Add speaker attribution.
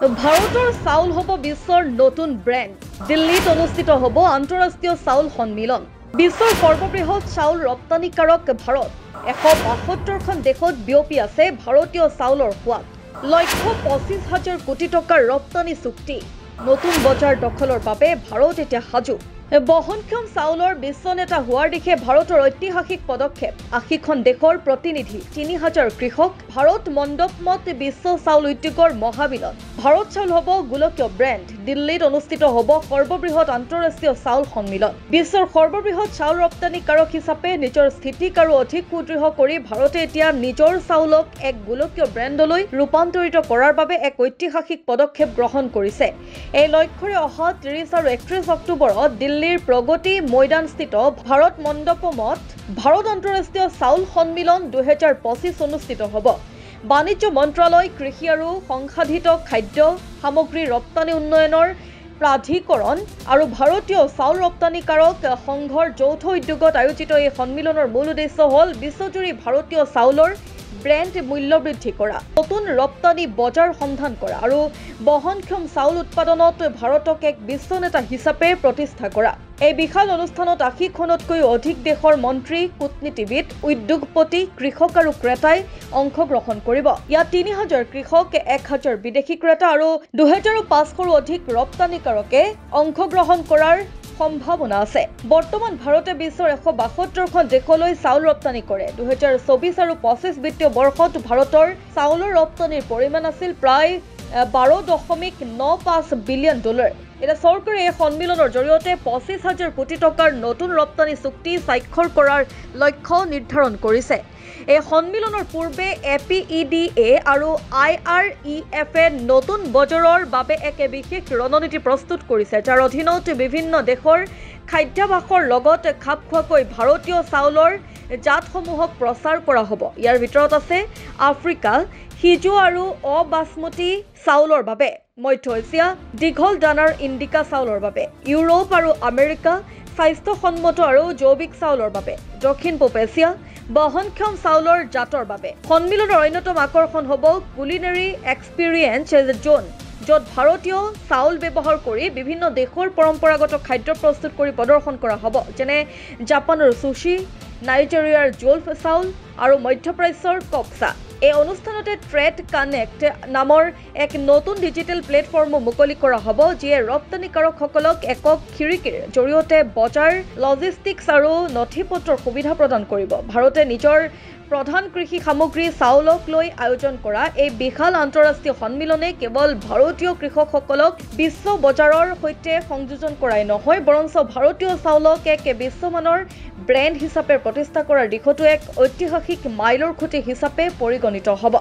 Speaker 1: ভাৰতৰ চাউল হ'ব বিশ্বৰ নতুন ব্ৰেণ্ড। দিল্লীত অনুষ্ঠিত হ'ব আন্তঃৰাষ্ট্ৰীয় চাউল সন্মিলন। বিশ্বৰ সৰ্ববৃহৎ চাউল ৰপ্তানিকাৰক ভাৰত। 172খন দেশত বিয়পি আছে ভাৰতীয় চাউলৰ সোৱাদ। 1,25,000 কোটি টকাৰ ৰপ্তানি চুক্তি। নতুন বজাৰ দখলৰ বাবে ভাৰত এতিয়া সাজু। বহনক্ষম চাউলৰ বিশ্ব নেতা হোৱাৰ দিশে ভাৰতৰ ঐতিহাসিক পদক্ষেপ। 80খন দেশৰ প্ৰতিনিধি, 3000 কৃষক। ভাৰত মণ্ডপমত বিশ্ব চাউল উদ্যোগৰ মহামিলন। ভাৰত চাউল হ'ব গোলকীয় ব্ৰেণ্ড। দিল্লীত অনুষ্ঠিত হ'ব সৰ্ববৃহৎ আন্তঃৰাষ্ট্ৰীয় চাউল সন্মিলন। বিশ্বৰ সৰ্ববৃহৎ চাউল ৰপ্তানিকাৰক হিচাপে নিজৰ স্থিতিক আৰু অধিক সুদৃঢ় কৰি ভাৰতে এতিয়া নিজৰ চাউলক এক গোলকীয় ব্ৰেণ্ডলৈ ৰূপান্তৰিত কৰাৰ বাবে এক ঐতিহাসিক পদক্ষেপ গ্ৰহণ কৰিছে। এই লক্ষ্যৰে অহা 30 আৰু 31 অক্টোবৰত দিল্লীৰ প্ৰগতি ময়দানস্থিত ভাৰত মণ্ডপমত ভাৰত আন্তঃৰাষ্ট্ৰীয় চাউল সন্মিলন 2025 অনুষ্ঠিত হ'ব। বাণিজ্য মন্ত্ৰালয়, কৃষি আৰু সংসাধিত খাদ্য সামগ্ৰী ৰপ্তানি উন্নয়নৰ প্ৰাধিকৰণ আৰু ভাৰতীয় চাউল ৰপ্তানিকাৰক সংঘৰ যৌথ উদ্যোগত আয়োজিত এই সন্মিলনৰ মূল উদ্দেশ্য হ'ল বিশ্বজুৰি ভাৰতীয় চাউলৰ ব্ৰেণ্ড মূল্য বৃদ্ধি কৰা, নতুন ৰপ্তানি বজাৰ সন্ধান কৰা আৰু বহনক্ষম চাউল উৎপাদনত ভাৰতক এক বিশ্ব নেতা হিচাপে প্ৰতিষ্ঠা কৰা। এই বিশাল অনুষ্ঠানত 80খনতকৈও অধিক দেশৰ মন্ত্ৰী, কূটনীতিবিদ, উদ্যোগপতি, কৃষক আৰু ক্ৰেতাই অংশগ্ৰহণ কৰিব। ইয়াত 3000 কৃষক, 1000 বিদেশী ক্ৰেতা আৰু 2500ৰো অধিক ৰপ্তানিকাৰকে অংশগ্ৰহণ কৰাৰ সম্ভাৱনা আছে। বৰ্তমান ভাৰতে বিশ্বৰ 172খন দেশলৈ চাউল ৰপ্তানি কৰে। 2024 আৰু 25 বিত্তীয় বৰ্ষত ভাৰতৰ চাউলৰ ৰপ্তানিৰ পৰিমাণ আছিল প্ৰায় $12.95 বিলিয়ন। এতিয়া চৰকাৰে এই সন্মিলনৰ জৰিয়তে 25,000 কোটি টকাৰ নতুন ৰপ্তানি চুক্তি স্বাক্ষৰ কৰাৰ লক্ষ্য নিৰ্ধাৰণ কৰিছে। এই সন্মিলনৰ পূৰ্বে APEDA আৰু IREF-এ নতুন বজাৰৰ বাবে এক বিশেষ ৰণনীতি প্ৰস্তুত কৰিছে, যাৰ অধীনত বিভিন্ন দেশৰ খাদ্যাভাসৰ লগত খাপ খোৱাকৈ ভাৰতীয় চাউলৰ জাতসমূহক প্ৰচাৰ কৰা হ'ব। ইয়াৰ ভিতৰত আছে আফ্ৰিকা, সিজু আৰু অবাসমতি চাউলৰ বাবে, মধ্য এছিয়া, দীঘল দানাৰ ইণ্ডিকা চাউলৰ বাবে, ইউৰোপ আৰু আমেৰিকা, স্বাস্থ্যসন্মত আৰু জৈৱিক চাউলৰ বাবে, দক্ষিণ পূব এছিয়া, বহনক্ষম চাউলৰ জাতৰ বাবে। সন্মিলনৰ অন্যতম আকৰ্ষণ হ'ব কুলিনেৰী এক্সপিৰিয়েঞ্চ জোন, য'ত ভাৰতীয় চাউল ব্যৱহাৰ কৰি বিভিন্ন দেশৰ পৰম্পৰাগত খাদ্য প্ৰস্তুত কৰি প্ৰদৰ্শন কৰা হ'ব, যেনে জাপানৰ সুশি, নাইজেৰিয়াৰ জোলফ চাউল আৰু মধ্যপ্ৰাচ্যৰ কক্সা। এই অনুষ্ঠানতে ট্ৰেড কানেক্ট নামৰ এক নতুন ডিজিটেল প্লেটফৰ্মো মুকলি কৰা হ'ব, যিয়ে ৰপ্তানিকাৰকসকলক একক খিৰিকীৰ জৰিয়তে বজাৰ, লজিষ্টিক্স আৰু নথিপত্ৰৰ সুবিধা প্ৰদান কৰিব। ভাৰতে নিজৰ প্ৰধান কৃষি সামগ্ৰী চাউলক লৈ আয়োজন কৰা এই বিশাল আন্তঃৰাষ্ট্ৰীয় সন্মিলনে কেৱল ভাৰতীয় কৃষকসকলক বিশ্ব বজাৰৰ সৈতে সংযোজন কৰাই নহয়, বৰঞ্চ ভাৰতীয় চাউলক এক বিশ্বমানৰ ব্ৰেণ্ড হিচাপে প্ৰতিষ্ঠা কৰাৰ দিশতো এক ঐতিহাসিক মাইলৰ খুঁটি হিচাপে পৰিগণিত হ'ব।